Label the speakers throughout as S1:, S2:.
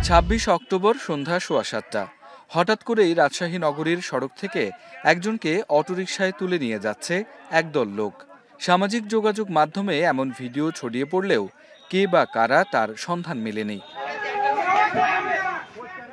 S1: ২৬ October সন্ধ্যা ৭:15 হঠাৎ করেই রাজশাহী নগরীর সড়ক থেকে একজনকে অটোরিকশায় তুলে নিয়ে যাচ্ছে একদল লোক। সামাজিক যোগাযোগ মাধ্যমে এমন ভিডিও ছড়িয়ে পড়লেও কে বা কারা তার সন্ধান মেলেনি।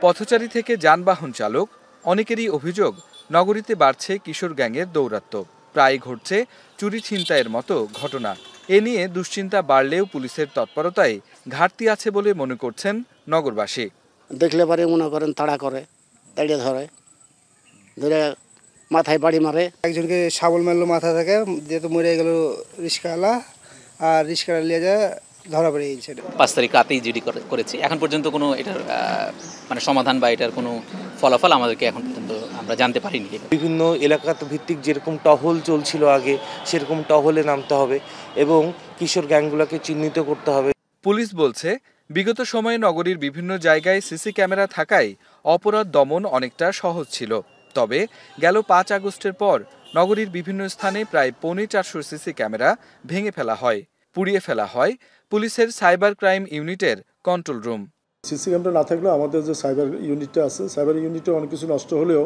S1: পথচারী থেকে যানবাহন চালক অনেকেরই অভিযোগ, নগরীতে বাড়ছে কিশোর গ্যাংয়ের দৌরাত্ম্য। প্রায় ঘটছে চুরি ছিনতাইয়ের মতো ঘটনা। এ নিয়ে দুশ্চিন্তা বাড়লেও পুলিশের তৎপরতায় ঘাটতি আছে বলে মনে করছেন নগরবাসী।
S2: দেখলে পারে মনে করেন তাড়া করে, তাড়িয়ে ধরে মাথায় বাড়ি মারে।
S3: একজনকে শাবল মারলো মাথা থেকে, যেহেতু মরে গেল রিস্কাওয়ালা, আর রিস্কাওয়ালা নিয়ে যায় ধরা পড়ে গেছে।
S4: 5 তারিখ রাতেই জিডি করেছি। এখন পর্যন্ত কোনো এটার মানে সমাধান বা এটার কোনো ফলাফল আমাদেরকে এখন পর্যন্ত আমরা জানতে পারিনি।
S5: বিভিন্ন এলাকা ভিত্তিক যেরকম টহল চলছিল আগে, সেরকম টহলে নামতে হবে এবং কিশোর গ্যাংগুলোকে চিহ্নিত করতে হবে।
S1: পুলিশ বলছে, বিগত সময়ে নগরীর বিভিন্ন জায়গায় সিসি ক্যামেরা থাকায় অপরাধ দমন অনেকটা সহজ ছিল। তবে গেল 5 আগস্টের পর নগরীর বিভিন্ন স্থানে প্রায় 450 সিসি ক্যামেরা ভেঙে ফেলা হয়, পুড়িয়ে ফেলা হয় পুলিশের সাইবার ক্রাইম ইউনিটের কন্ট্রোল রুম।
S6: সিসি ক্যামেরা না থাকলেও আমাদের যে সাইবার ইউনিটটা আছে, সাইবার ইউনিটে অনেক কিছু নষ্ট হলেও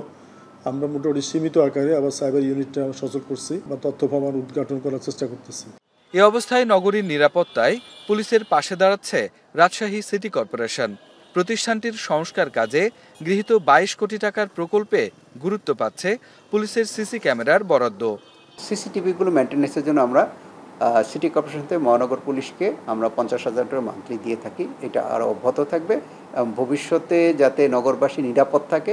S6: আমরা মোটামুটি সীমিত আকারে আবার সাইবার ইউনিটটা সচল করছি বা তথ্য প্রমাণ উদ্ঘাটন করার চেষ্টা করতেছি।
S1: এ অবস্থায় নগরীর নিরাপত্তায় পুলিশের পাশে দাঁড়াচ্ছে রাজশাহী সিটি কর্পোরেশন। প্রতিষ্ঠানটির সংস্কার কাজে গৃহীত 22 কোটি টাকার প্রকল্পে গুরুত্ব পাচ্ছে পুলিশের সিসি ক্যামেরার বরাদ্দ।
S7: সিসিটিভিগুলো মেনটেন্যান্সের জন্য আমরা সিটি কর্পোরেশন থেকে মহানগর পুলিশকে আমরা 50,000 টাকা মান্থলি দিয়ে থাকি। এটা আরও অব্যাহত থাকবে এবং ভবিষ্যতে যাতে নগরবাসী নিরাপদ থাকে,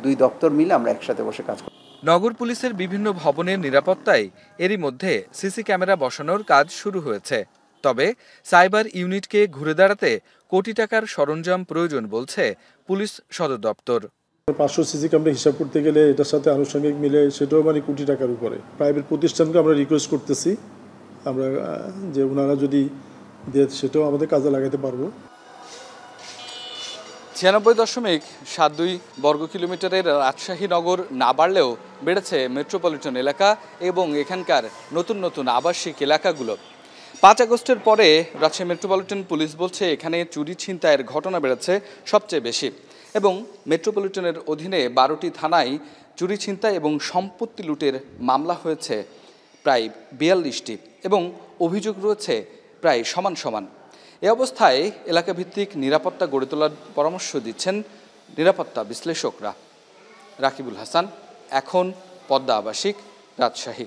S7: দুই দপ্তর মিলে আমরা একসাথে বসে কাজ করি।
S1: নগর পুলিশের বিভিন্ন ভবনের নিরাপত্তায় এরই মধ্যে সিসি ক্যামেরা বসানোর কাজ শুরু হয়েছে। তবে সাইবার ইউনিটকে ঘুরে দাঁড়াতে কোটি টাকার সরঞ্জাম প্রয়োজন বলছে পুলিশ সদর দপ্তর।
S6: 500 সিসি ক্যামেরা হিসাব করতে গেলে এটার সাথে আনুষঙ্গিক মিলে সেটাও মানে কোটি টাকার উপরে। প্রাইভেট প্রতিষ্ঠানকে আমরা রিকোয়েস্ট করতেছি আমরা যে ওনারা যদি দেয় সেটাও আমাদের কাজে লাগাতে পারবো।
S1: 96.72 বর্গ কিলোমিটারের রাজশাহী নগর না বাড়লেও বেড়েছে মেট্রোপলিটন এলাকা এবং এখানকার নতুন নতুন আবাসিক এলাকাগুলো। 5 আগস্টের পরে রাজশাহী মেট্রোপলিটন পুলিশ বলছে এখানে চুরি ছিনতাইয়ের ঘটনা বেড়েছে সবচেয়ে বেশি এবং মেট্রোপলিটনের অধীনে 12টি থানায় চুরি ছিনতাই এবং সম্পত্তি লুটের মামলা হয়েছে প্রায় 42টি এবং অভিযোগ রয়েছে প্রায় সমান সমান। এ অবস্থায় এলাকাভিত্তিক নিরাপত্তা গড়ে তোলার পরামর্শ দিচ্ছেন নিরাপত্তা বিশ্লেষকরা। রাকিবুল হাসান, এখন পদ্মা আবাসিক, রাজশাহী।